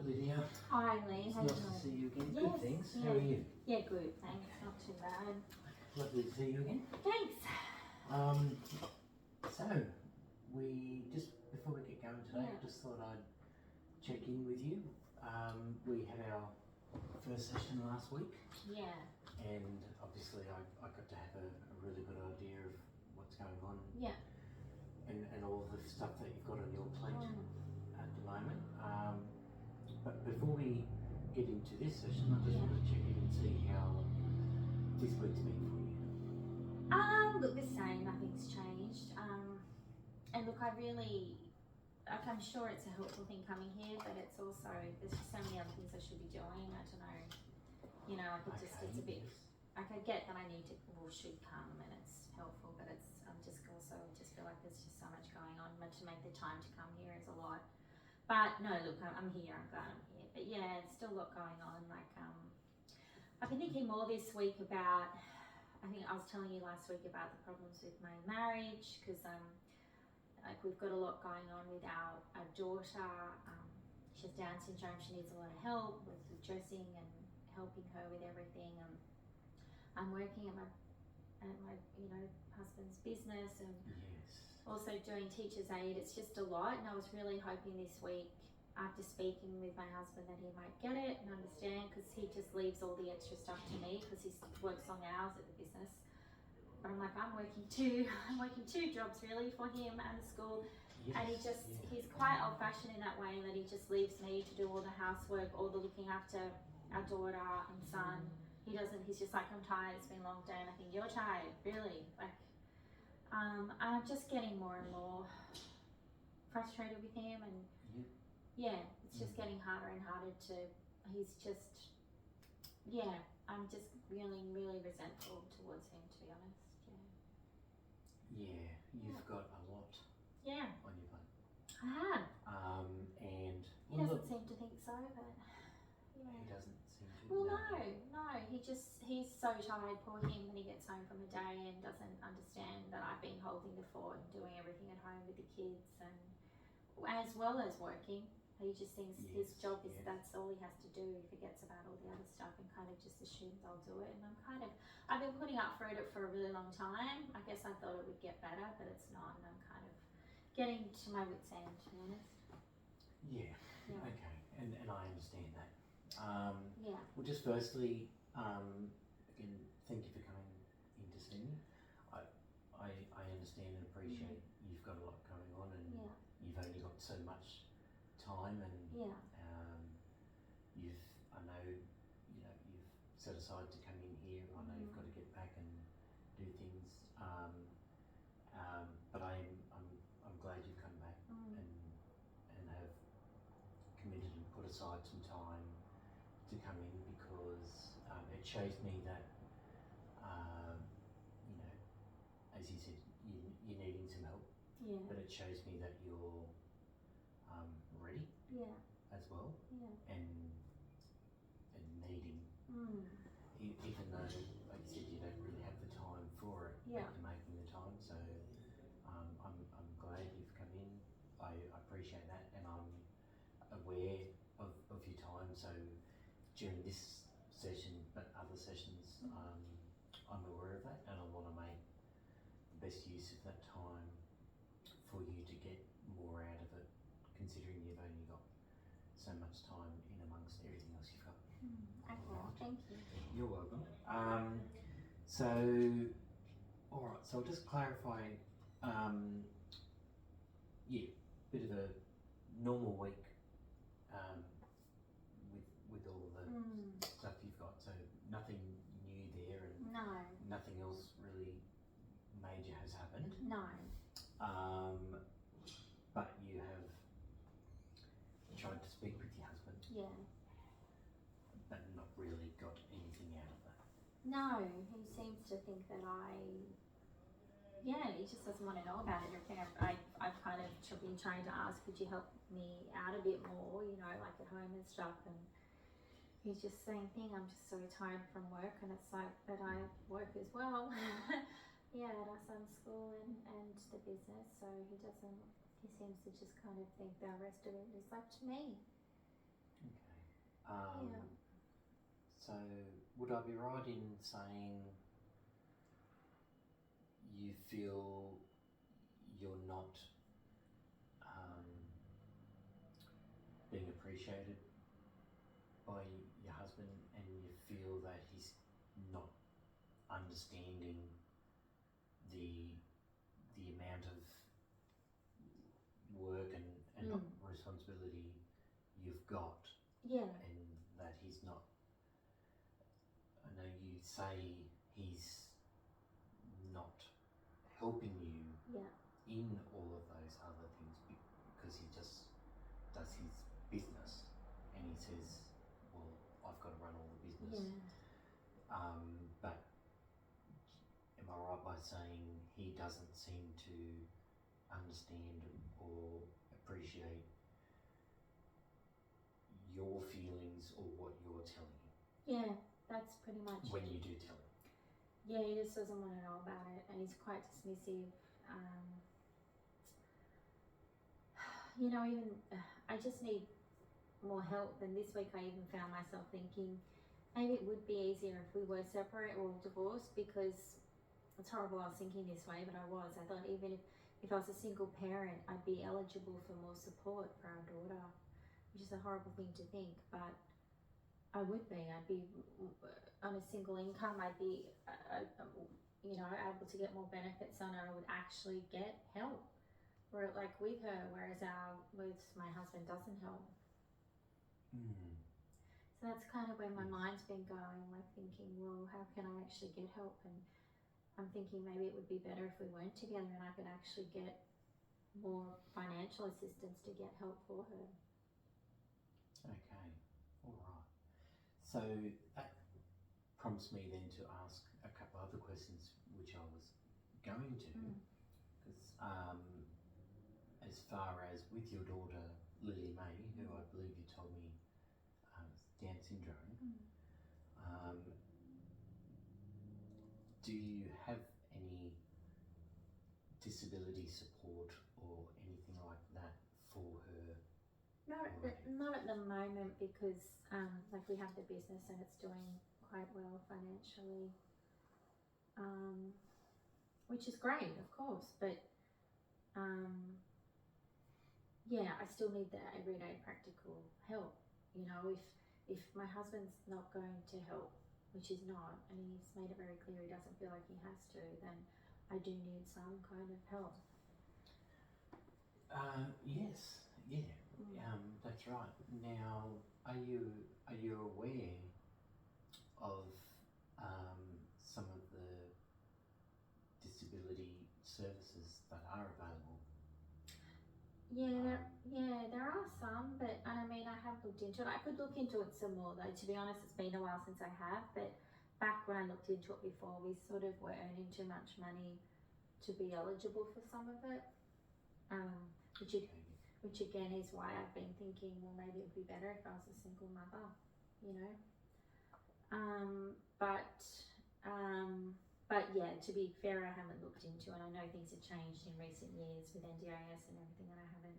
Lydia. Hi Lee, It's how you nice to doing? see you again. Yes, Good, thanks. yeah. How are you? Yeah, good, thanks. Not too bad. Lovely to see you again. Thanks. So, we just, before we get going today, I just thought I'd check in with you. We had our first session last week. Yeah. And obviously I got to have a really good idea of what's going on. Yeah. And all the stuff that you've got on your plate at the moment. But before we get into this session, I just want to check in and see how this week's been for you. Look, the same, nothing's changed. And look, I'm sure it's a helpful thing coming here, but it's also, there's just so many other things I should be doing. I don't know, you know, I could just, it's a bit, like I get that I need to, or should come, and it's helpful, but it's, I'm just also, just feel like there's just so much going on, but to make the time to come here is a lot. But no, look, I'm here, I'm glad I'm here. But yeah, it's still a lot going on. Like, I've been thinking more this week about, I think I was telling you last week about the problems with my marriage, because like we've got a lot going on with our daughter. She has Down syndrome, she needs a lot of help with dressing and helping her with everything. I'm working at my you know, husband's business and also doing teacher's aid. It's just a lot, and I was really hoping this week, after speaking with my husband, that he might get it and understand, because he just leaves all the extra stuff to me because he works long hours at the business. But I'm like, I'm working two jobs really for him and the school. And he's quite old fashioned in that way, that he just leaves me to do all the housework, all the looking after our daughter and son. He's just like, I'm tired, it's been a long day. And I think, you're tired, really? Like, I'm just getting more and more frustrated with him, and it's just getting harder and harder I'm just feeling really resentful towards him, to be honest. Yeah, you've got a lot on your plate. I have. And He doesn't seem to think so, but he doesn't seem to. Well, no, he's so tired, poor him, when he gets home from a day and doesn't understand that I've been holding the fort and doing everything at home with the kids, and as well as working. He just thinks his job is that's all he has to do. He forgets about all the other stuff and kind of just assumes I'll do it. And I've been putting up for it for a really long time. I guess I thought it would get better, but it's not, and I'm kind of getting to my wit's end, to be honest. Yeah. Okay, and I understand that. Well, just firstly, again, thank you for coming in to see me. I understand and appreciate you've got a lot going on, and you've only got so much time, and I know you've set aside to come in here. I know you've got to get back and do things, but I'm glad you've come back and have committed and put aside some time to come in, because it shows me that as you said, you're needing some help, but it shows me that you're ready as well, and needing, even though, like you said, you don't really have the time for it, but you're making the time. So I'm glad you've come in. I appreciate that, and I'm aware of your time. So during this session, but other sessions, I'm aware of that, and I want to make the best use of that time for you to get more out of it, considering you've only got so much time in amongst everything else you've got. Okay, thank you. You're welcome. So, alright, so I'll just clarify, bit of a normal week with all of the stuff you've got, so nothing new there, and nothing else really major has happened. But you have tried to speak with your husband, but not really got anything out of that. No, he seems to think that he just doesn't want to know about it. Everything I've kind of been trying to ask, could you help me out a bit more, like at home and stuff, and he's just saying, I'm just so tired from work, and it's like, but I work as well. At our son's school and the business, so he seems to just kind of think the rest of it is up to me. Okay. So would I be right in saying you feel you're not being appreciated by your husband, and you feel that he's not understanding the amount of work and responsibility you've got, and that he's not, I know you say he's not helping you in all of those other things because he just does his business and he says, well, I've got to run all the business. But am I right by saying he doesn't seem to understand or appreciate your feelings or what you're telling him? Yeah, that's pretty much when you do tell him. Yeah, he just doesn't want to know about it, and he's quite dismissive. You know, even I just need more help. And this week I even found myself thinking maybe it would be easier if we were separate or divorced, because it's horrible I was thinking this way, but I thought even if I was a single parent, I'd be eligible for more support for our daughter, which is a horrible thing to think, but I would be. I'd be on a single income. I'd be, you know, able to get more benefits on her. I would actually get help, or like with her, whereas with my husband doesn't help. So that's kind of where my mind's been going, like thinking, well, how can I actually get help? And I'm thinking maybe it would be better if we weren't together and I could actually get more financial assistance to get help for her. Okay, all right. So that prompts me then to ask a couple other questions, which I was going to, because as far as with your daughter Lily May, who I believe you told me Down syndrome, do you have any disability support or anything like that for her? Not at the moment, because like we have the business and it's doing quite well financially, which is great, of course, but yeah, I still need the everyday practical help. You know, if my husband's not going to help, which he's not, and he's made it very clear he doesn't feel like he has to, then I do need some kind of help. Yes, yeah, that's right. Now, are you aware of some of the disability services that are available? Yeah, there are some, but I mean, I have looked into it. I could look into it some more, though. To be honest, it's been a while since I have, but back when I looked into it before, we sort of were earning too much money to be eligible for some of it, which again is why I've been thinking, well, maybe it would be better if I was a single mother, you know. But yeah, to be fair, I haven't looked into it. I know things have changed in recent years with NDIS and everything, and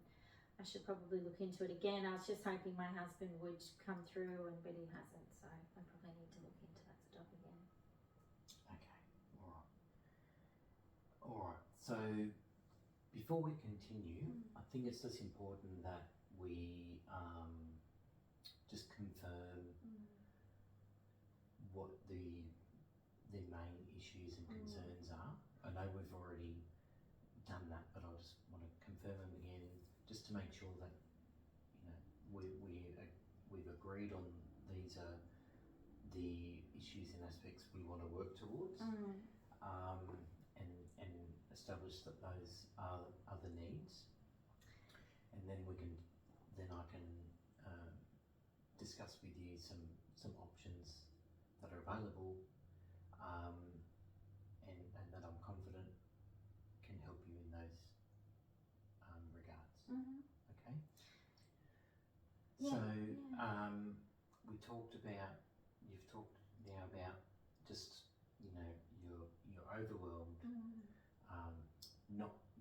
I should probably look into it again. I was just hoping my husband would come through, but he hasn't, so I probably need to look into that stuff again. Okay, all right. So before we continue, I think it's just important that we just confirm what the main issues and concerns are. I know we've already done that, but I just want to confirm them again, just to make sure that, you know, we've agreed on these are the issues and aspects we want to work towards, and establish that those are other needs, and then I can discuss with you some options that are available, and that I'm confident can help you in those regards. Okay. Yeah, so yeah. you've talked now about just, you know, you're overwhelmed,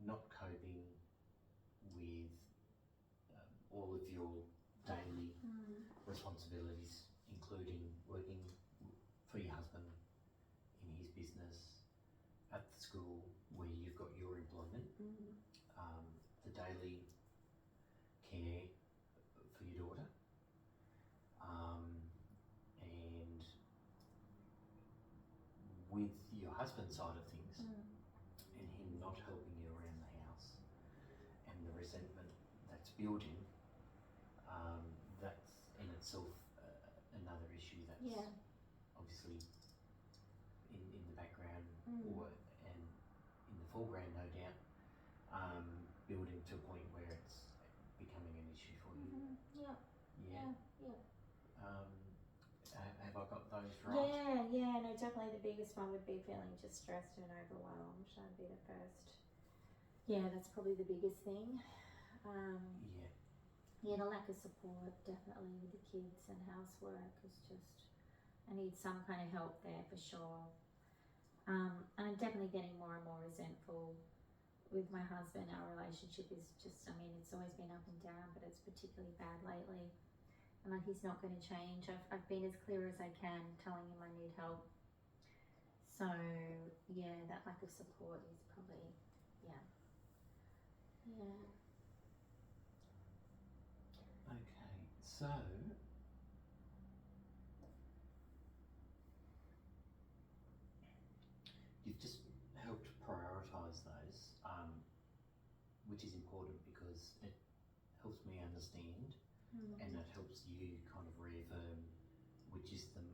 not coping with all of your daily responsibilities, including working for your husband in his business, at the school where you've got your employment, the daily care for your daughter, and with your husband's side of things, and him not helping you around the house, and the resentment that's building, that's in itself another issue that's obviously in the background and in the foreground, no doubt, building to a point where it's becoming an issue for you. Have I got those right? No, definitely the biggest one would be feeling just stressed and overwhelmed. That'd be the first. Yeah, that's probably the biggest thing. The lack of support, definitely with the kids and housework is just, I need some kind of help there for sure. And I'm definitely getting more and more resentful with my husband. Our relationship is just, I mean, it's always been up and down, but it's particularly bad lately. And like, he's not going to change. I've been as clear as I can, telling him I need help. So yeah, that lack of support is probably, yeah. Okay, so you've just helped prioritise those, which is important because it helps me understand, and it helps you kind of reaffirm which is the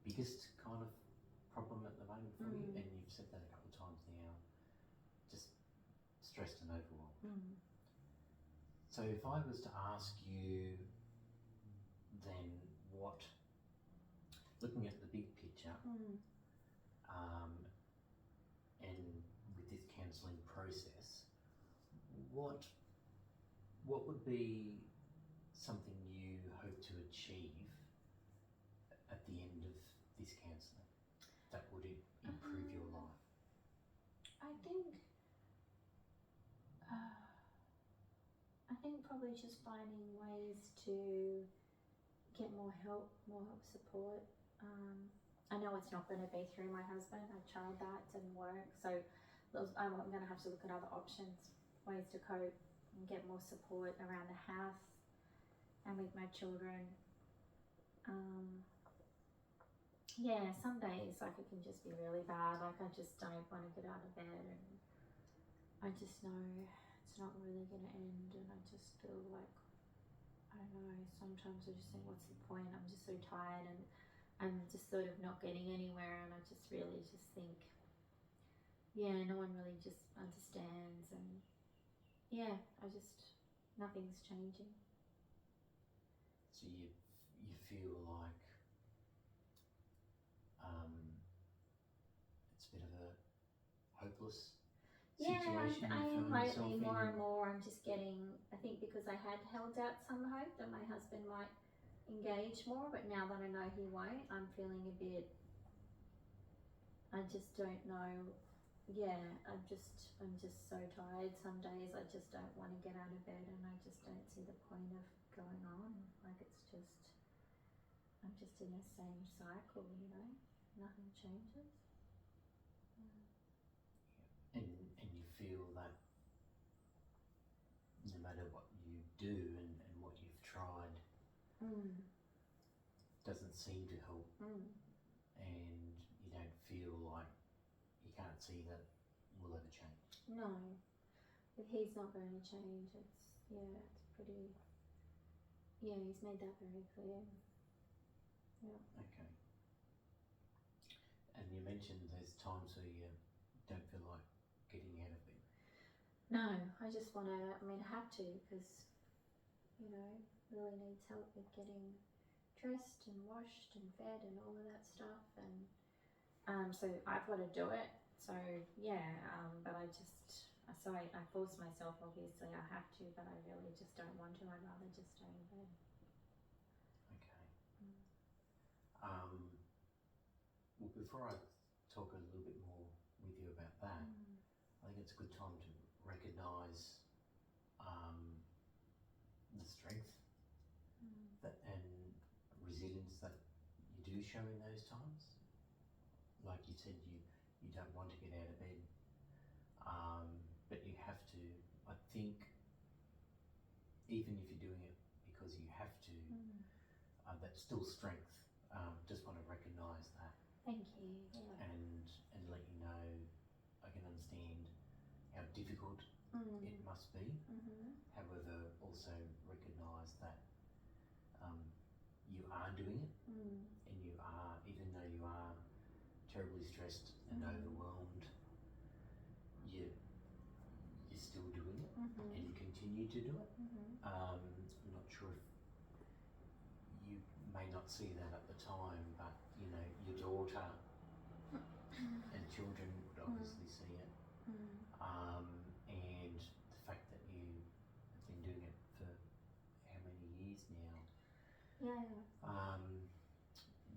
biggest kind of problem at the moment for you, and you've said that a couple of times now, just stressed and overwhelmed. So if I was to ask you then what, looking at the big picture, and with this counselling process, what would be something you hope to achieve at the end of this counselling that would improve your life? I think probably just finding ways to get more help support. I know it's not going to be through my husband. I tried that, didn't work. So I'm going to have to look at other options, ways to cope and get more support around the house and with my children. Some days like it can just be really bad. Like I just don't want to get out of bed, and I just know it's not really going to end, and I just feel like, I don't know, sometimes I just think, what's the point? I'm just so tired, and I'm just sort of not getting anywhere, and I just really just think, no one really just understands, and nothing's changing. So you feel like it's a bit of a hopeless situation. I am lately more and more. I'm just getting, I think because I had held out some hope that my husband might engage more, but now that I know he won't, I'm feeling a bit, I just don't know. I'm just so tired. Some days I just don't want to get out of bed, and I just don't see the point of going on. Like I'm just in the same cycle, nothing changes. And you feel that no matter what you do and what you've tried doesn't seem to help, and you don't feel like you can't see that will ever change. No, if he's not going to change, it's pretty, he's made that very clear. Okay. And you mentioned there's times where you don't feel like getting out of bed. No, I just want to, I have to, because, Lily needs help with getting dressed and washed and fed and all of that stuff, and so I've got to do it. So but I force myself, obviously I have to, but I really just don't want to. I'd rather just stay in bed. Okay. Well, before I talk a little bit more with you about that, I think it's a good time to recognise the strength that and show in those times? Like you said, you don't want to get out of bed, but you have to. I think even if you're doing it because you have to, that's still strength. Just want to recognise that. Thank you. Yeah. And let you know, I can understand how difficult it must be. However, also recognise that you are doing it, and you are, even though you are terribly stressed and overwhelmed, you're still doing it, and you continue to do it. I'm not sure if you may not see that at the time, but you know, your daughter and children would obviously see it. And the fact that you have been doing it for how many years now. Yeah.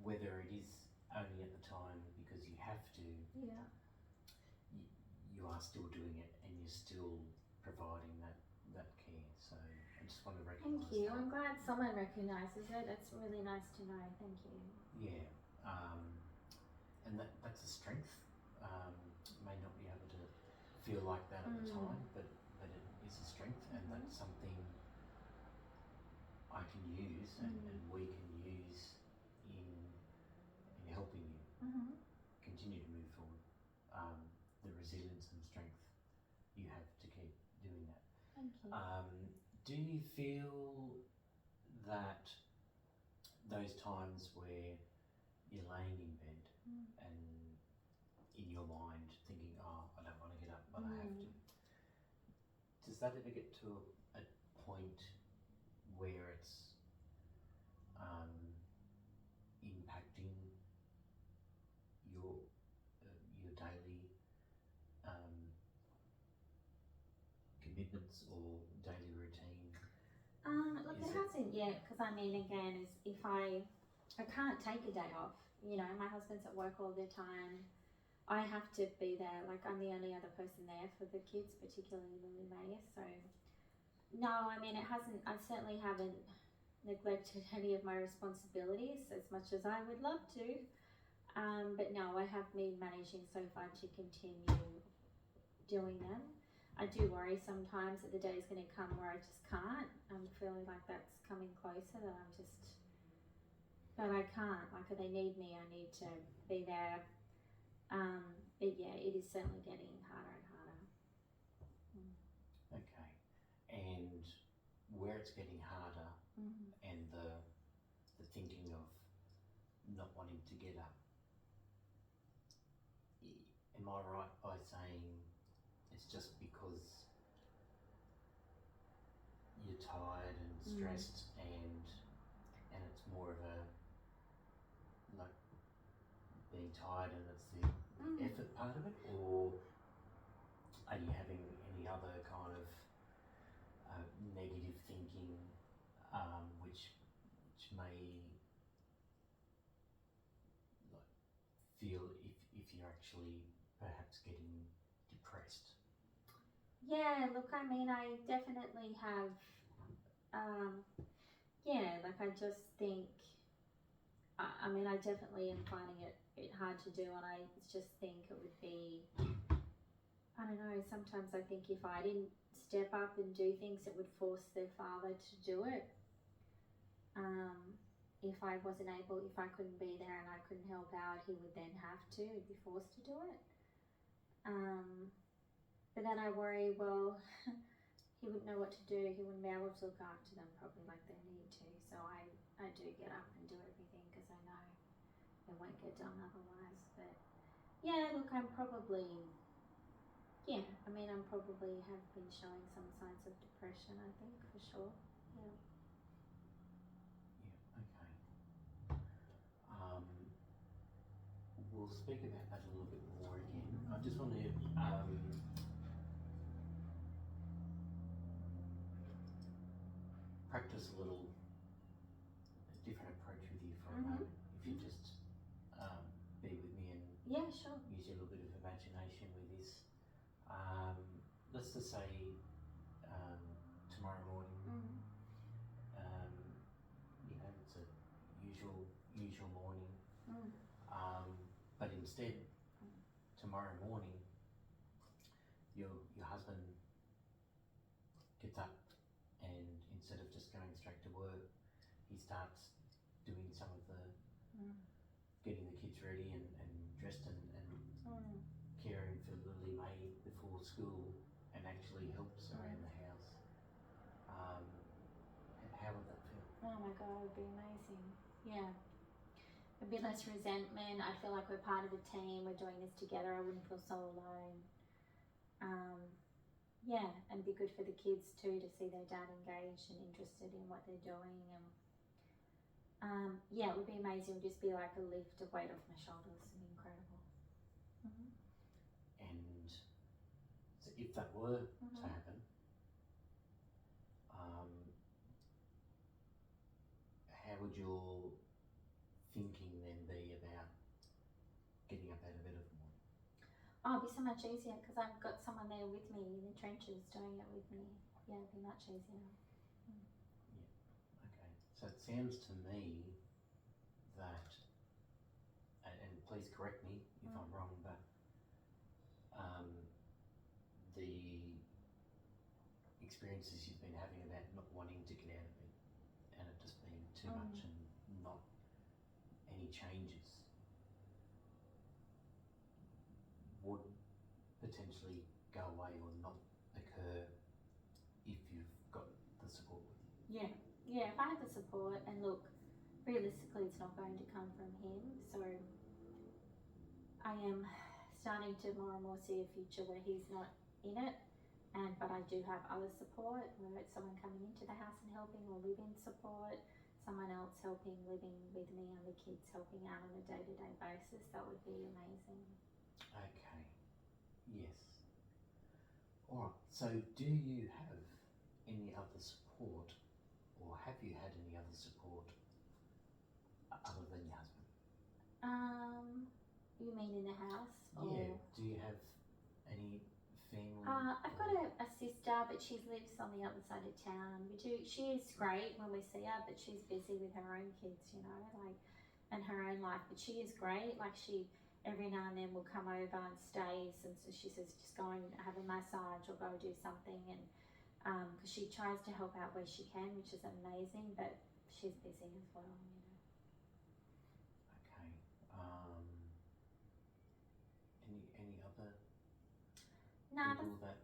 Whether it is only at the time because you have to, Yeah. you are still doing it, and you're still providing that care. So I just want to recognise. Thank you. that. I'm glad someone recognises it. It's really nice to know. Thank you. Yeah, and that's a strength. May not be able to feel like that at the time, but it is a strength, and that's something I can use and we can use in helping you continue to move forward. The resilience and strength you have to keep doing that. Thank you. Do you feel that those times where you're laying in bed and in your mind thinking, oh, I don't want to get up, but I have to, does that ever get to a point where it's impacting your daily commitments or daily routine? Look, it hasn't yet, because I mean, again, is if I can't take a day off. You know, my husband's at work all the time. I have to be there. Like, I'm the only other person there for the kids, particularly Lily May. So, no, I mean, it hasn't. I certainly haven't neglected any of my responsibilities as much as I would love to. But no, I have been managing so far to continue doing them. I do worry sometimes that the day is going to come where I just can't. I'm feeling like that's coming closer, that I'm just, but I can't. Like, if they need me, I need to be there. But yeah, it is certainly getting harder and harder. Okay, and where it's getting harder, and the thinking of not wanting to get up, am I right by saying it's just because you're tired and stressed, and it's more of a, like, being tired and it's the effort part of it, or are you having any other kind of negative thinking which may, like, feel if you're actually perhaps getting depressed? Yeah, look, I mean, I definitely have, like, I just think, I mean, I definitely am finding it hard to do, and I just think it would be, I don't know, sometimes I think if I didn't step up and do things, it would force their father to do it. If I wasn't able, if I couldn't be there and I couldn't help out, he would then have to, he'd be forced to do it. But then I worry, well, he wouldn't know what to do, he wouldn't be able to look after them probably like they need to. So I do get up and do everything because I know it won't get done otherwise. But yeah, look, I'm probably have been showing some signs of depression, I think, for sure. Yeah. Yeah, okay. We'll speak about that a little bit more again. I just want to practice a little different approach with you for a moment. If you just be with me and Yeah, sure. use a little bit of imagination with this. Let's just say tomorrow morning, you know, it's a usual morning. instead, tomorrow morning, your husband gets up and instead of just going straight to work, he starts doing some of the getting the kids ready and dressed and caring for Lily May before school and actually helps around the house. How would that feel? Oh my God, it would be amazing. Yeah. There'd be less resentment. I'd feel like we're part of a team. We're doing this together. I wouldn't feel so alone. Yeah, and it'd be good for the kids too to see their dad engaged and interested in what they're doing. And yeah, it would be amazing. It would just be like a lift, a weight off my shoulders. It'd be incredible. And so if that were to happen, how would your thinking then be about getting up out of bed in the morning? Oh, it'd be so much easier because I've got someone there with me in the trenches doing it with me. Yeah, it'd be much easier. Yeah, okay. So it sounds to me that, and please correct me if I'm wrong, but the experiences you've been having about not wanting to get out of it and it just being too much and not any changes would potentially go away or not occur if you've got the support with you. Yeah, if I had the support, and look, realistically it's not going to come from him, so I am starting to more and more see a future where he's not in it, but I do have other support, whether it's someone coming into the house and helping, or live-in support, someone else helping, living with me and the kids helping out on a day-to-day basis. That would be amazing. Okay, yes. Alright, so do you have any other support, or have you had any other support other than your husband? You mean in the house? Yeah, do you have any family? I've got a sister, but she lives on the other side of town. She is great when we see her, but she's busy with her own kids, you know, like, and her own life. But she is great. Like, she every now and then will come over and stays, and so she says just go and have a massage or go do something, and because she tries to help out where she can, which is amazing, but she's busy as well, you know. Okay. Any other people that?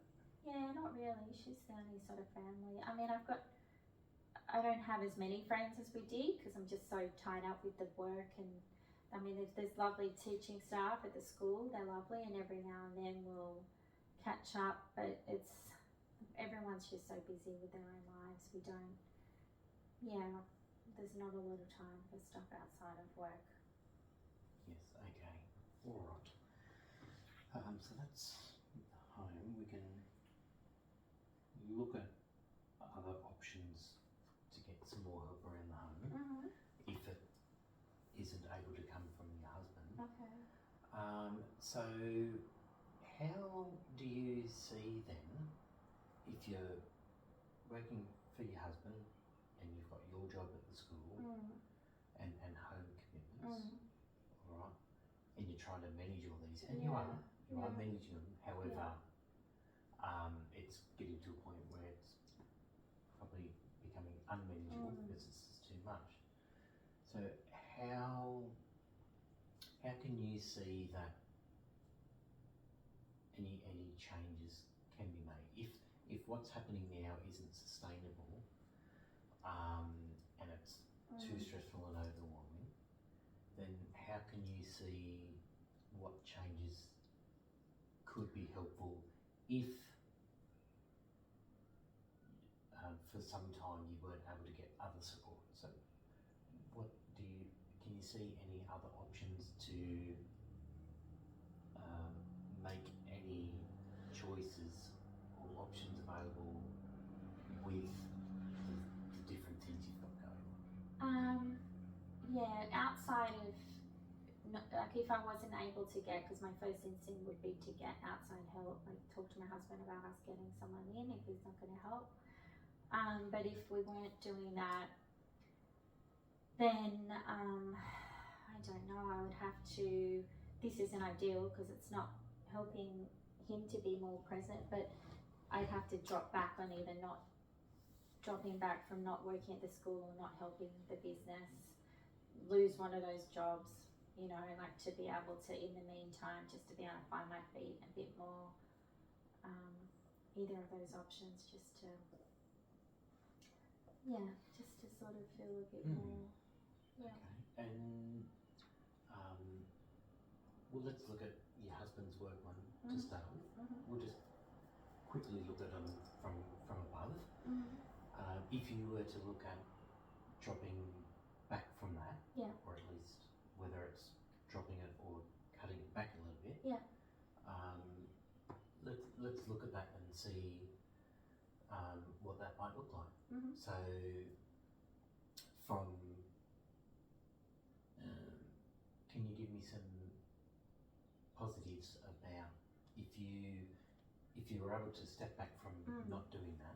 Yeah, not really. She's the only sort of family. I mean, I don't have as many friends as we did because I'm just so tied up with the work, and I mean, there's lovely teaching staff at the school. They're lovely, and every now and then we'll catch up, but everyone's just so busy with their own lives. There's not a lot of time for stuff outside of work. Yes, okay. Alright. So that's home. We can look at other options to get some more help around the home if it isn't able to come from your husband. Okay. So how do you see then, if you're working for your husband and you've got your job at the school and home commitments, alright, and you're trying to manage all these, and you are managing them, however, it's getting to a point where it's probably becoming unmanageable because it's just too much. So how can you see that any changes can be made if what's happening now isn't sustainable, and it's too stressful and overwhelming, then how can you see what changes could be helpful if for some time you weren't able to get other support? So can you see any other options to make any choices or options available with the different things you've got going on? Outside of, like, if I wasn't able to get, because my first instinct would be to get outside help, like talk to my husband about us getting someone in if he's not going to help. But if we weren't doing that, then I don't know, I would have to this isn't ideal because it's not helping him to be more present, but I'd have to drop back on either not dropping back from not working at the school or not helping the business, lose one of those jobs, you know, like to be able to, in the meantime, just to be able to find my feet a bit more, either of those options, just to sort of feel a bit more, Okay. And well, let's look at your husband's work one to start with. We'll just quickly look at them from above. If you were to look at dropping back from that, or at least whether it's dropping it or cutting it back a little bit, let's look at that and see what that might look like. So from can you give me some positives about if you were able to step back from not doing that?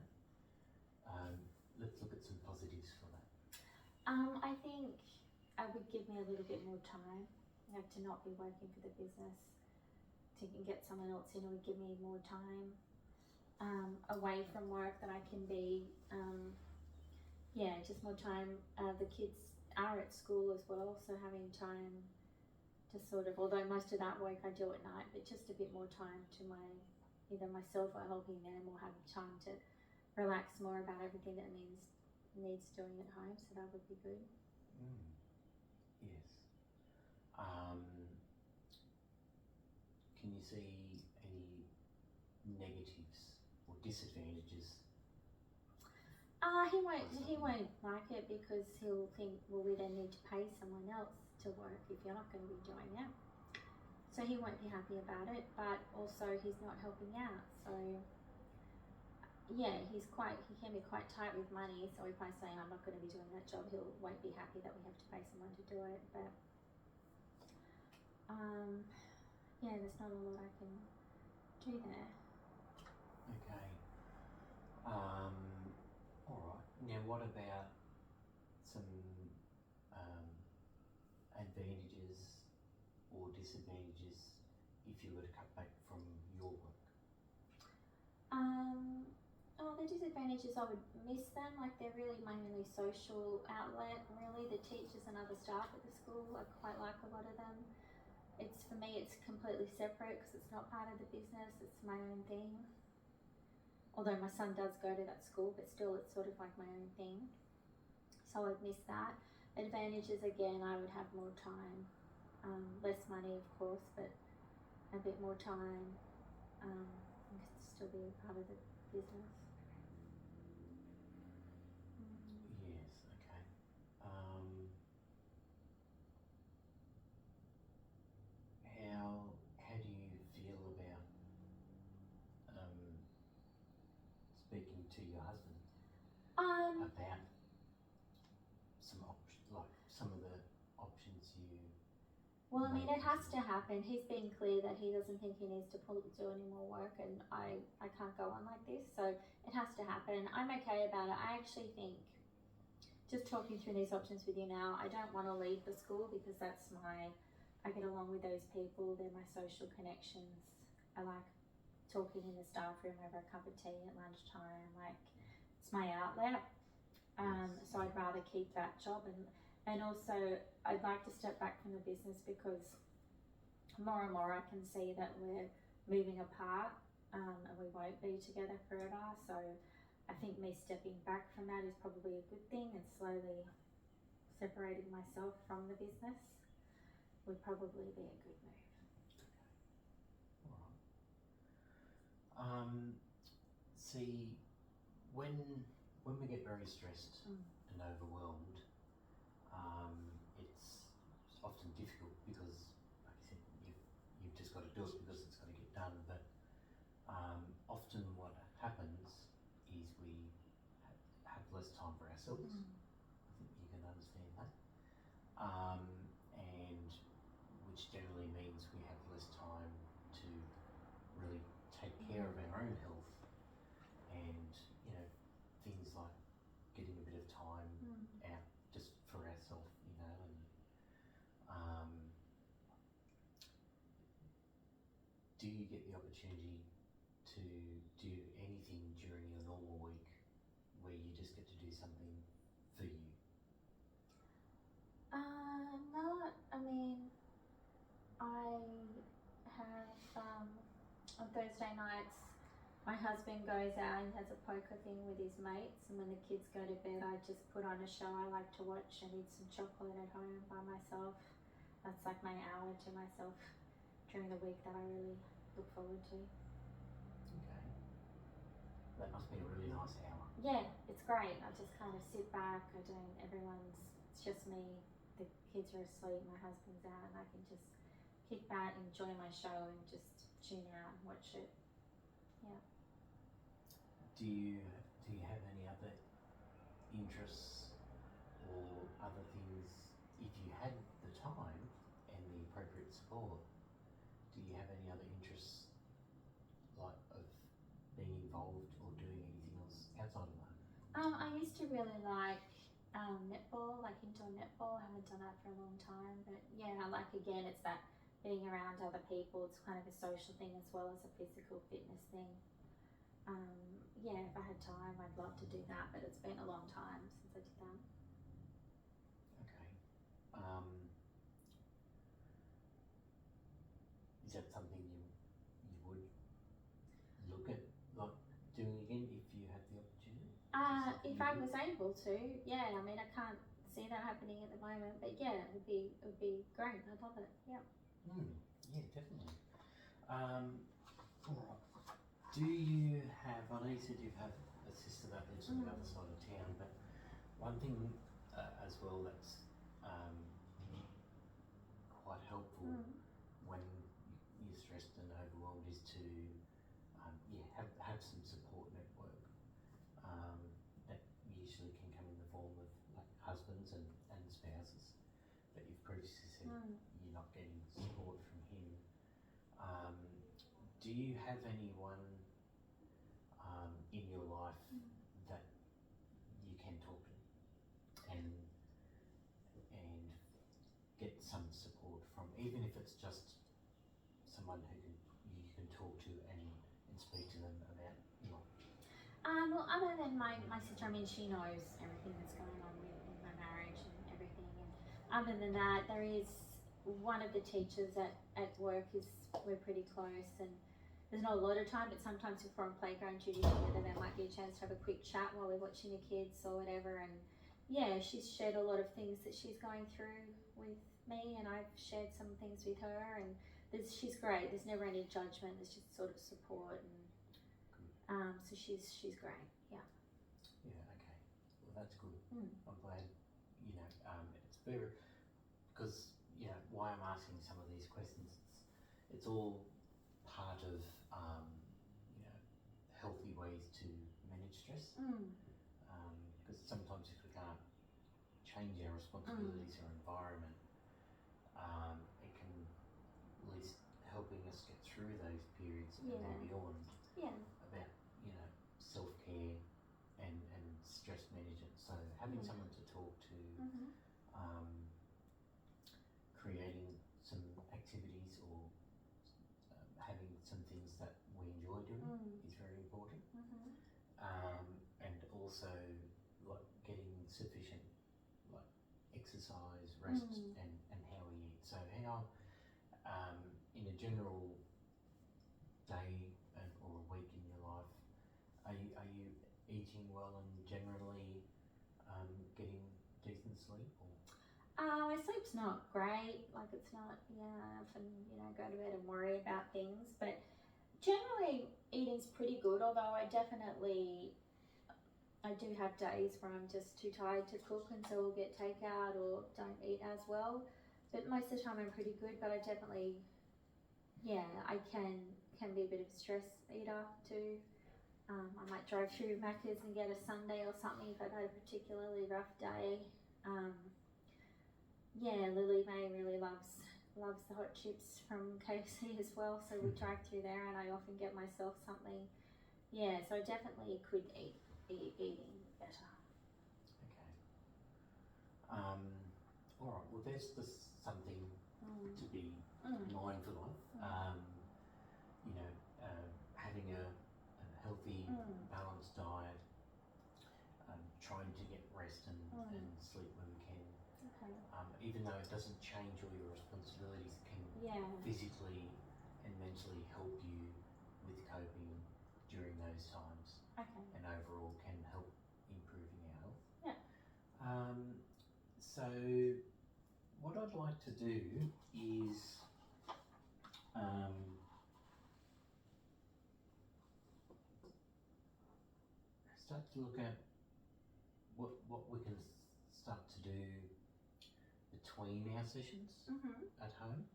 Let's look at some positives for that. I think I would give me a little bit more time, like to not be working for the business, to get someone else in. It would give me more time away from work that I can be, just more time. The kids are at school as well, so having time to sort of, although most of that work I do at night, but just a bit more time to either myself or helping them, or having time to relax more about everything that needs doing at home, so that would be good. Yes. Can you see any negatives or disadvantages? He won't like it because he'll think, well, we don't need to pay someone else to work if you're not going to be doing it. So he won't be happy about it, but also he's not helping out. So yeah, he can be quite tight with money. So if I say I'm not going to be doing that job, he won't be happy that we have to pay someone to do it. But there's not a lot I can do there. Okay. All right. Now, what about some advantages or disadvantages if you were to cut back from your work? The disadvantages, I would miss them. Like, they're really my only social outlet, really. The teachers and other staff at the school, I quite like a lot of them. For me, it's completely separate because it's not part of the business. It's my own thing. Although my son does go to that school, but still it's sort of like my own thing. So I'd miss that. Advantages, again, I would have more time. Less money, of course, but a bit more time. I could still be a part of the business. Yes, okay. How do you feel about speaking to your husband about some of the options you? Well, I mean, it has to happen. He's been clear that he doesn't think he needs to do any more work, and I can't go on like this, so it has to happen. I'm okay about it. I actually think, just talking through these options with you now, I don't want to leave the school because I get along with those people. They're my social connections. I like talking in the staff room over a cup of tea at lunchtime. Like, it's my outlet. So I'd rather keep that job, and also I'd like to step back from the business because more and more I can see that we're moving apart, and we won't be together forever. So I think me stepping back from that is probably a good thing, and slowly separating myself from the business would probably be a good move. All right. See, when we get very stressed and overwhelmed, it's often difficult because, like I said, you've just got to do it because it's got to get done. But often what happens is we have less time for ourselves. I think you can understand that. And which generally means we have less time to really take care of our own health, and things like getting a bit of time out just for ourselves, and get the opportunity to do anything during your normal week where you just get to do something for you? Not, I mean, I have, on Thursday nights, my husband goes out and has a poker thing with his mates, and when the kids go to bed, I just put on a show I like to watch and eat some chocolate at home by myself. That's like my hour to myself during the week that I really look forward to. Okay. That must be a really nice hour. Yeah, it's great. I just kind of sit back, it's just me, the kids are asleep, my husband's out, and I can just kick back, enjoy my show and just tune out and watch it. Yeah. Do you have any other interests or other things, if you had the time and the appropriate support, do you have any other interests like of being involved or doing anything else outside of that? I used to really like netball, like indoor netball. I haven't done that for a long time, but yeah, like again, it's that being around other people. It's kind of a social thing as well as a physical fitness thing. Yeah, if I had time, I'd love to do that, but it's been a long time since I did that. Okay. Is that something you would look at like doing again if you had the opportunity? If I was able to, yeah. I mean, I can't see that happening at the moment, but yeah, it would be great. I'd love it. Yeah. Yeah, definitely. All right. Do you have? I know you said you have a sister that lives on the other side of town, but one thing as well that's quite helpful when you're stressed and overwhelmed is to have some support network that usually can come in the form of like husbands and spouses. But you've previously said you're not getting support from him. Do you have anyone in your life that you can talk to and get some support from, even if it's just someone who you can talk to and speak to them about your? Well, other than my sister, I mean, she knows everything that's going on in my marriage and everything. And other than that, there is one of the teachers at work we're pretty close, and there's not a lot of time, but sometimes if we're on playground duty together, there might be a chance to have a quick chat while we're watching the kids or whatever. And yeah, she's shared a lot of things that she's going through with me, and I've shared some things with her, and she's great. There's never any judgment. There's just sort of support, and so she's great. Yeah. Yeah. Okay. Well, that's good. I'm glad. It's very, because why I'm asking some of these questions. It's all part of healthy ways to manage stress. Because sometimes if we can't change our responsibilities or environment, it can at least helping us get through those periods and then beyond. Yeah. About self-care and stress management. So having someone to talk to, creating some activities or having some things that we enjoy doing is very important. And also like getting sufficient like exercise, rest, and how we eat. So how in a general day or a week in your life, are you eating well and generally getting decent sleep? Or? My sleep's not great. Like it's not. I often go to bed and worry about things, but generally eating's pretty good. Although I do have days where I'm just too tired to cook, and so we'll get takeout or don't eat as well. But most of the time I'm pretty good. But I definitely, I can be a bit of a stress eater too. I might drive through Macca's and get a sundae or something if I've had a particularly rough day. Lily May really loves the hot chips from KFC as well, so we drive through there and I often get myself something. Yeah, so I definitely could eat eating better. Okay. All right. Well, there's just something to be mindful of. Okay. Even though it doesn't change all your responsibilities, can physically and mentally help you with coping during those times. Okay. And overall can help improving our health. Yeah. So what I'd like to do is start to look at what we can start to do between our sessions at home,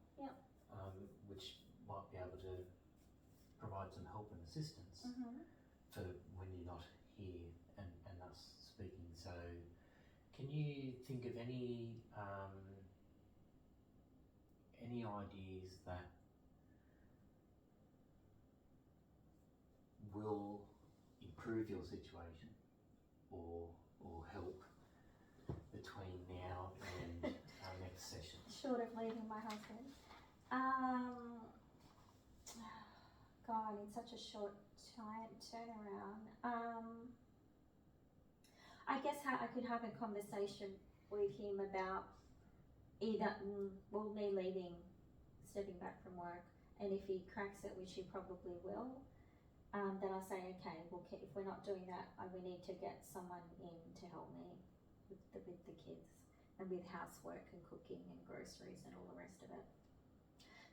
which might be able to provide some help and assistance for when you're not here and us speaking. So can you think of any ideas that will improve your situation or help between now and our next session? Short of leaving my husband. God, in such a short time turnaround. I guess I could have a conversation with him about either me leaving, stepping back from work, and if he cracks it, which he probably will, then I'll say, okay, well, if we're not doing that, we need to get someone in to help me with the kids and with housework and cooking and groceries and all the rest of it.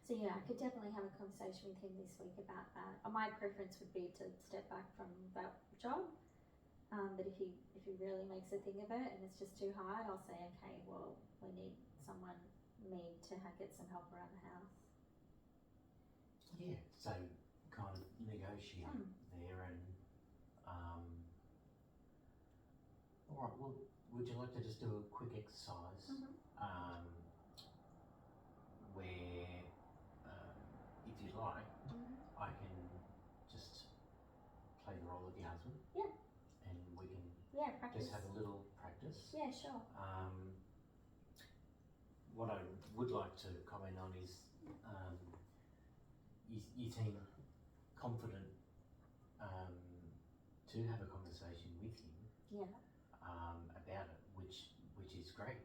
So yeah, I could definitely have a conversation with him this week about that. My preference would be to step back from that job, but if he really makes a thing of it and it's just too hard, I'll say, okay, well, we need me to get some help around the house. Yeah, so kind of negotiate there and all right, well, would you like to just do a quick exercise where if you'd like, I can just play the role of your husband. Yeah. And we can practice. just have a little practice. Yeah, sure. What I would like to comment on is you seem confident to have a conversation with him about it, which is great.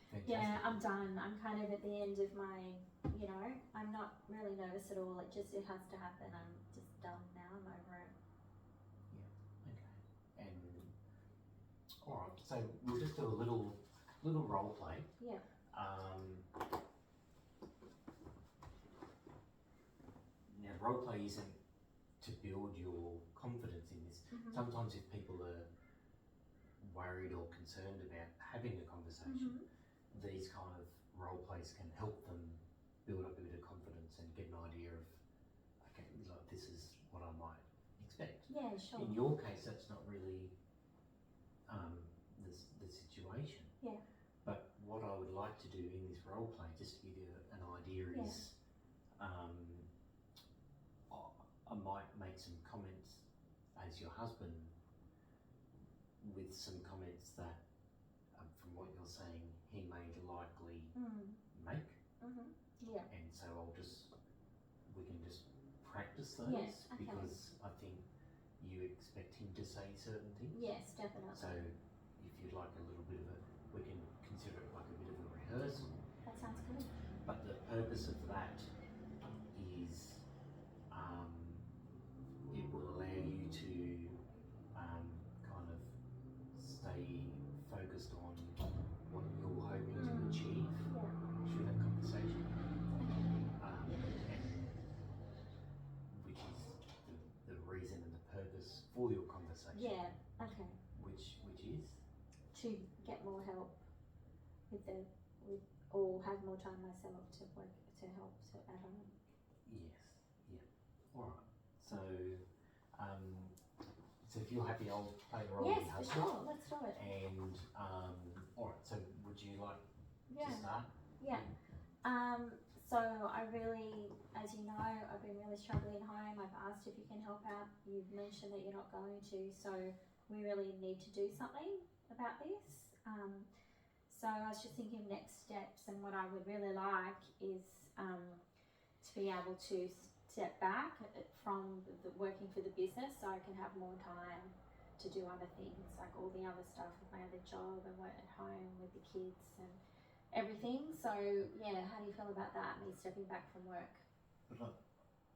Fantastic. Yeah, I'm done. I'm kind of at the end of my, I'm not really nervous at all. It has to happen. I'm just done now. I'm over it. Yeah, okay. And all right, so we'll just do a little role play. Yeah. Now, role play isn't to build your confidence in this. Sometimes if people are worried or concerned about having a conversation, these kind of role plays can help them build up a bit of confidence and get an idea of, okay, like this is what I might expect. Yeah, sure. In your case, that's not really the situation. Yeah. But what I would like to do in this role play, just to give you an idea, is I might make some comments as your husband with some comments that, from what you're saying, he may likely make. Yeah. And so we can just practice those. Yes, okay. Because I think you expect him to say certain things. Yes, definitely. So if you'd like a little bit of we can consider it like a bit of a rehearsal. That sounds good. But the purpose of that is it will allow you to kind of stay focused on what you're hoping to achieve through that conversation, and which is the reason and the purpose for your conversation. Yeah. Okay. Which is to get more help or have more time myself to work to help at home. Yes. Yeah. All right. So, so if you're happy, I'll play the role of your husband. Yes, for sure. Let's do it. And all right. So, would you like to start? Yeah. So I really, as you know, I've been really struggling at home. I've asked if you can help out. You've mentioned that you're not going to, so we really need to do something about this. So I was just thinking of next steps, and what I would really like is to be able to step back from the working for the business so I can have more time to do other things, like all the other stuff with my other job and work at home with the kids and everything. So yeah, how do you feel about that, me stepping back from work? But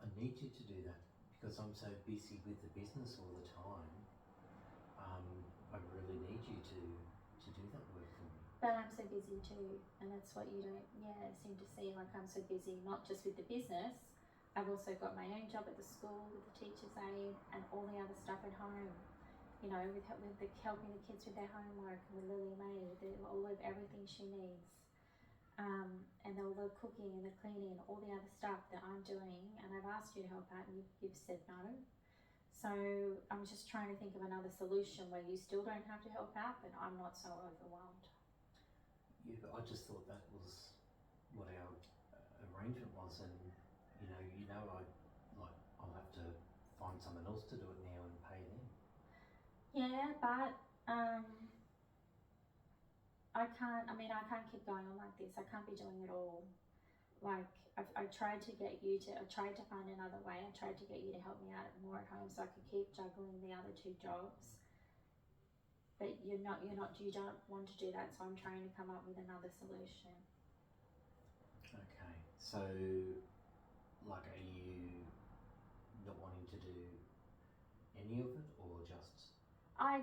I need you to do that because I'm so busy with the business all the time. I really need you to do that work for me. But I'm so busy too, and that's what you don't seem to see. Like, I'm so busy, not just with the business, I've also got my own job at the school with the teacher's aide and all the other stuff at home, you know, with helping the kids with their homework, and with Lily May, with all of everything she needs, and all the cooking and the cleaning and all the other stuff that I'm doing, and I've asked you to help out and you've said no. So I'm just trying to think of another solution where you still don't have to help out, but I'm not so overwhelmed. Yeah, but I just thought that was what our arrangement was, and I'll have to find someone else to do it now and pay them. Yeah, but I can't keep going on like this. I can't be doing it all. Like, I tried to find another way. I tried to get you to help me out more at home so I could keep juggling the other two jobs. But you don't want to do that, so I'm trying to come up with another solution. Okay, so, like, are you not wanting to do any of it, or just? I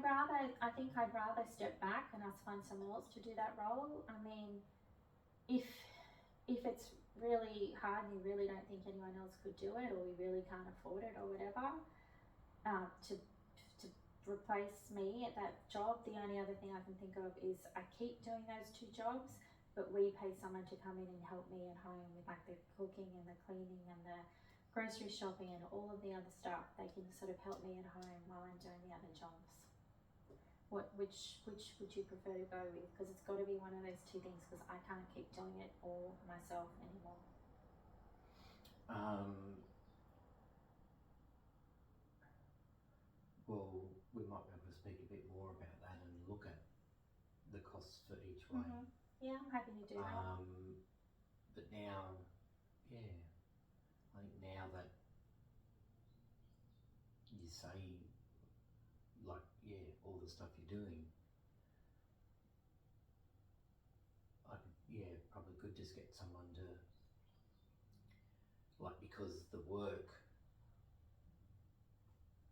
think I'd rather step back and us find someone else to do that role. I mean, if it's really hard and you really don't think anyone else could do it, or we really can't afford it or whatever, to replace me at that job, the only other thing I can think of is I keep doing those two jobs, but we pay someone to come in and help me at home with like the cooking and the cleaning and the grocery shopping and all of the other stuff. They can sort of help me at home while I'm doing the other jobs. Which would you prefer to go with? Because it's got to be one of those two things, because I can't keep doing it all myself anymore. Well, we might be able to speak a bit more about that and look at the costs for each way. Mm-hmm. Yeah, I'm happy to do that. But now, yeah, I think now that you say, like, yeah, all the stuff you're doing, probably could just get someone to, like, because the work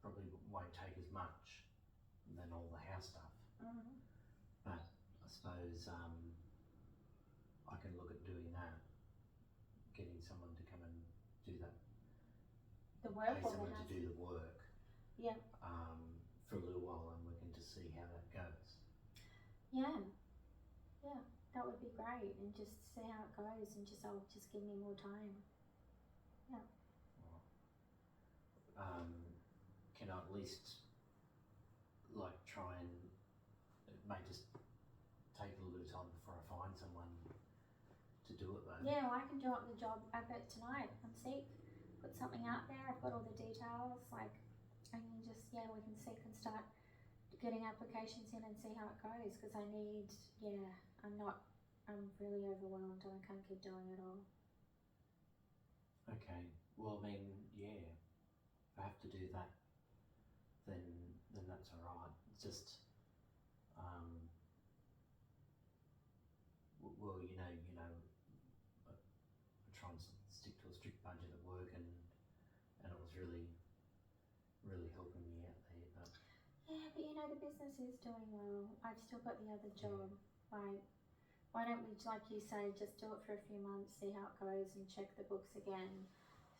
probably won't take as much than all the house stuff. Mm-hmm. But I suppose I can look at doing that, getting someone to come and do that. The work, pay someone to do the work. Yeah. For a little while, and we can just see how that goes. Yeah, that would be great, and just see how it goes, and just give me more time. Yeah. Can I at least like try and it may just take a little bit of time before I find someone to do it though. Yeah, well, I can do up the job advert tonight on Seek, put something out there. I've got all the details, like, and we can Seek and start getting applications in and see how it goes, because I'm really overwhelmed and I can't keep doing it all. Okay, well I mean, yeah, if I have to do that, then that's alright. It's just, well, I try and stick to a strict budget at work, and it was really, really helping me out there. But yeah, but the business is doing well. I've still got the other job. Like, why don't we, like you say, just do it for a few months, see how it goes, and check the books again,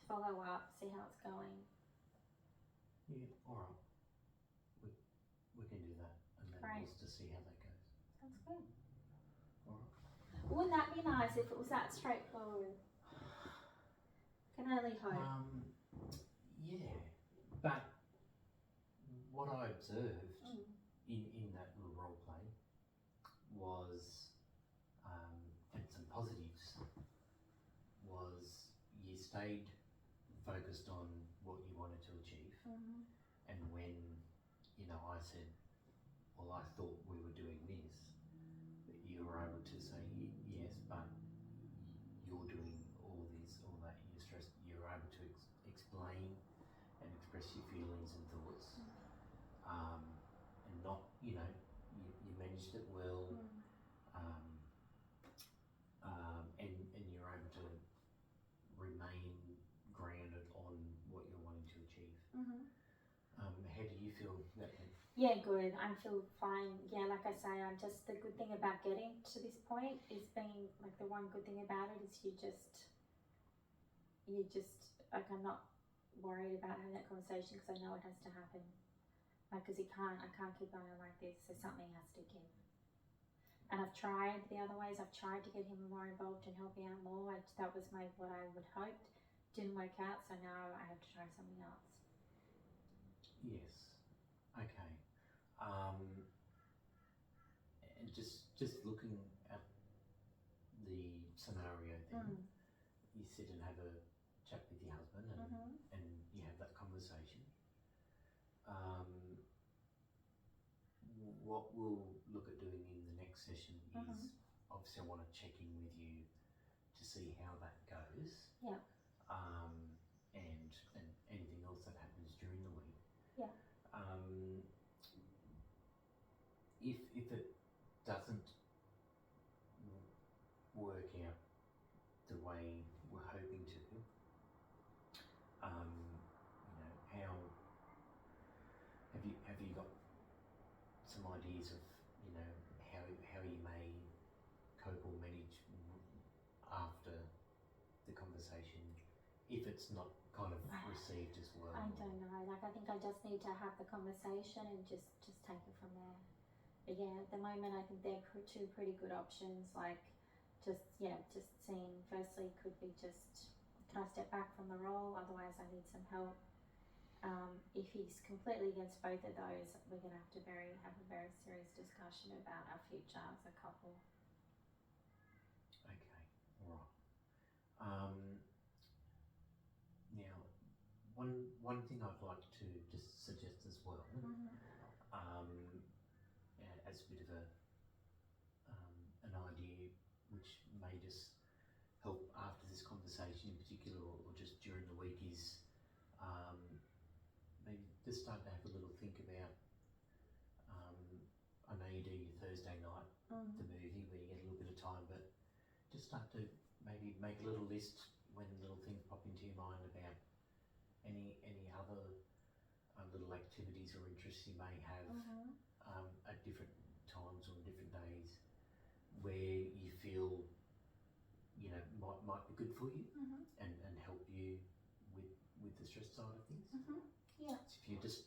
follow up, see how it's going. Yeah, alright. We can do that, and then Great. we'll just see how that goes. That's good. Alright. Wouldn't that be nice if it was that straightforward? Can only hope. Yeah, but what I observed in that little role play was, and some positives, was you stayed focused on what you wanted to achieve, and when I said, well, I thought we were doing this, you were able to say yes, but you're doing all this, all that. You're able to explain and express your feelings and thoughts, managed it well, and you're able to remain grounded on what you're wanting to achieve. How do you feel that? Yeah, good. I feel fine. Yeah, like I say, I'm just, the good thing about getting to this point is being, like, the one good thing about it is you just, like, I'm not worried about having that conversation because I know it has to happen. Like, because I can't keep going on like this, so something has to give. And I've tried the other ways. I've tried to get him more involved and help me out more. That was what I would hoped. Didn't work out, so now I have to try something else. Yes. Okay. And just looking at the scenario then, you sit and have a chat with your husband and you have that conversation. What we'll look at doing in the next session is obviously I want to check in with you to see how that goes. Yeah. And anything else that happens during the week. Yeah. If it doesn't work out the way we're hoping to, how have you got some ideas of how you may cope or manage after the conversation if it's not kind of received as well? I don't know. Like, I think I just need to have the conversation and just take it from there. But yeah, at the moment I think they're two pretty good options. Like, just seeing, firstly, could we can I step back from the role? Otherwise I need some help. If he's completely against both of those, we're going to have to have a very serious discussion about our future as a couple. Okay, all right. Now, one thing I'd like to just suggest as well, as a bit of an idea which may just help after this conversation in particular, or just during the week, is maybe just start to have a little think about, I know you do your Thursday night, the movie, where you get a little bit of time, but just start to maybe make a little list when little things pop into your mind about any other little activities or interests you may have at different times or different days where you feel might be good for you and help you with the stress side of things. Yeah. So if you just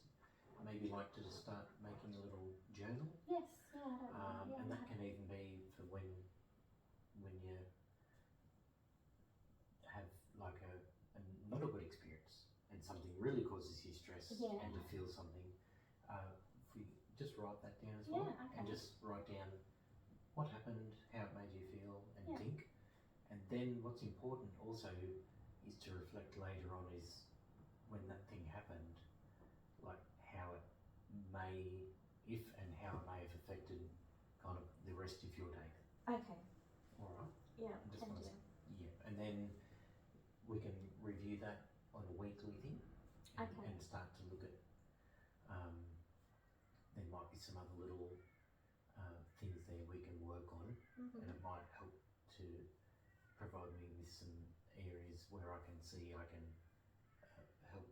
maybe like to just start making a little journal. Yes. Yeah. And that can even be for when you have like a not a good experience and something really causes you stress and to feel something. If we just write that down as well, and just write down what happened, how it made you feel, and think. And then what's important also is to reflect later on is when that thing happened, like how it may, if and how it may have affected kind of the rest of your day. Okay. All right. Yeah. And then we can review that on a weekly thing and start to look at. There might be some other little things there we can work on, and it might help to provide me with some areas where I can see I can help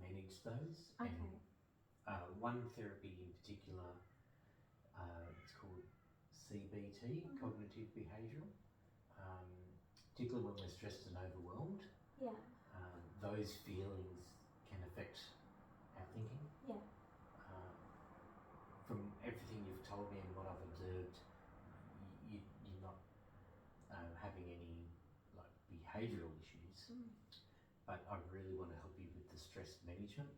manage those. Okay. And one therapy in particular, it's called CBT, cognitive behavioural. Particularly when we're stressed and overwhelmed, those feelings can affect our thinking. Yeah. From everything you've told me and what I've observed, you're not having any like behavioural issues, but I really want to help you with the stress management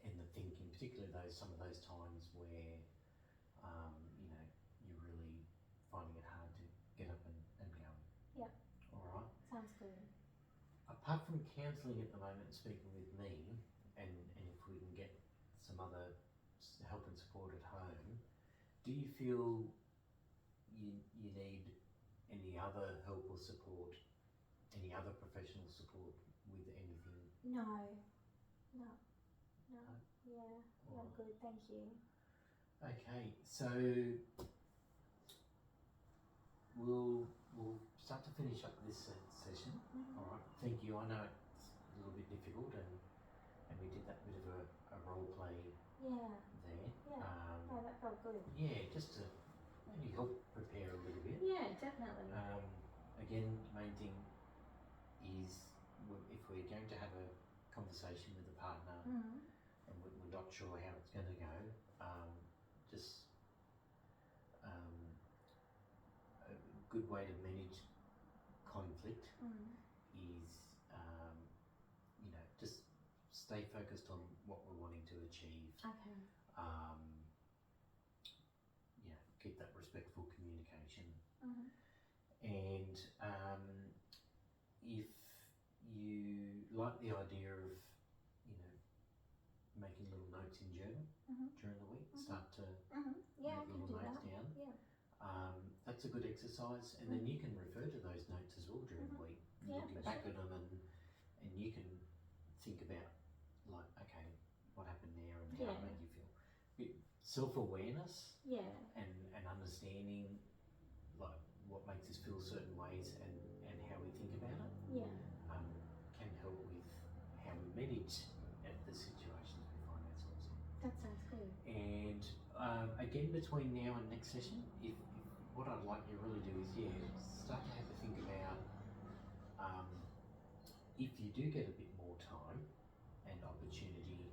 and the thinking, particularly some of those times where you're really finding it hard to get up and go. Yeah. All right. Sounds good. Apart from counselling at the moment, speaking with me, and if we can get some other help and support at home, do you feel you need any other help or support, any other professional support with anything? No. Yeah, I'm good, thank you. Okay, so we'll start to finish up this session. All right, thank you. I know it's a little bit difficult, and we did that bit of a role play Yeah. there. Yeah. No, that felt good. Yeah, just to maybe help prepare a little bit. Yeah, definitely. Again, main thing is if we're going to have a conversation with a partner and we're not sure how it's going to go, just a good way to manage conflict is, just stay focused on what we're wanting to achieve. Okay. Keep that respectful communication. And if you like the idea of, making little notes in journal during the week, start to Yeah, make I can little do notes that. down. Yeah. That's a good exercise, and then you can refer to those notes as well during the week. Yeah, Looking for back sure. at them, and you can think about, like, okay, what happened there and how it made you feel. Self-awareness and understanding, like, what makes us feel certain ways and how we think about it can help with how we manage the situations we find ourselves in. That sounds good. And again, between now and next session, if what I'd like you to really do is start to have a think about if you do get a bit more time and opportunity,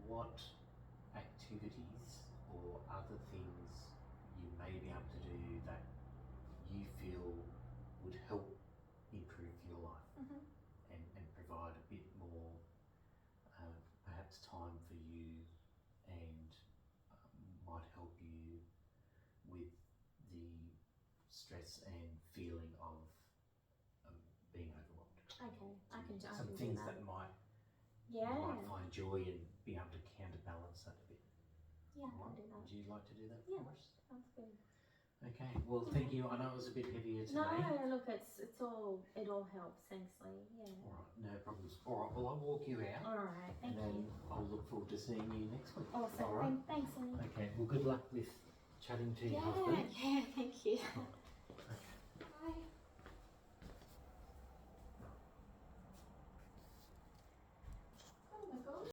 what activities or other things you may be able to do that you feel would help improve your life and provide a bit more perhaps time for you and might help you with the stress and feeling of being overwhelmed. Okay, I can Some do things that. that might Yeah. you might find joy and be able to counterbalance that a bit. Yeah, I can do that. Would you like to do that Yeah. for us? Sounds good. Okay, well thank you. I know it was a bit heavier today. No, look, it all helps. Thanks, Lee. Yeah. Alright, no problems. Alright, well I'll walk you out. Alright, thank and then you. I'll look forward to seeing you next week. Awesome. Alright. Thanks, Lee. Okay, well good luck with chatting to your Yeah, husband. thank you.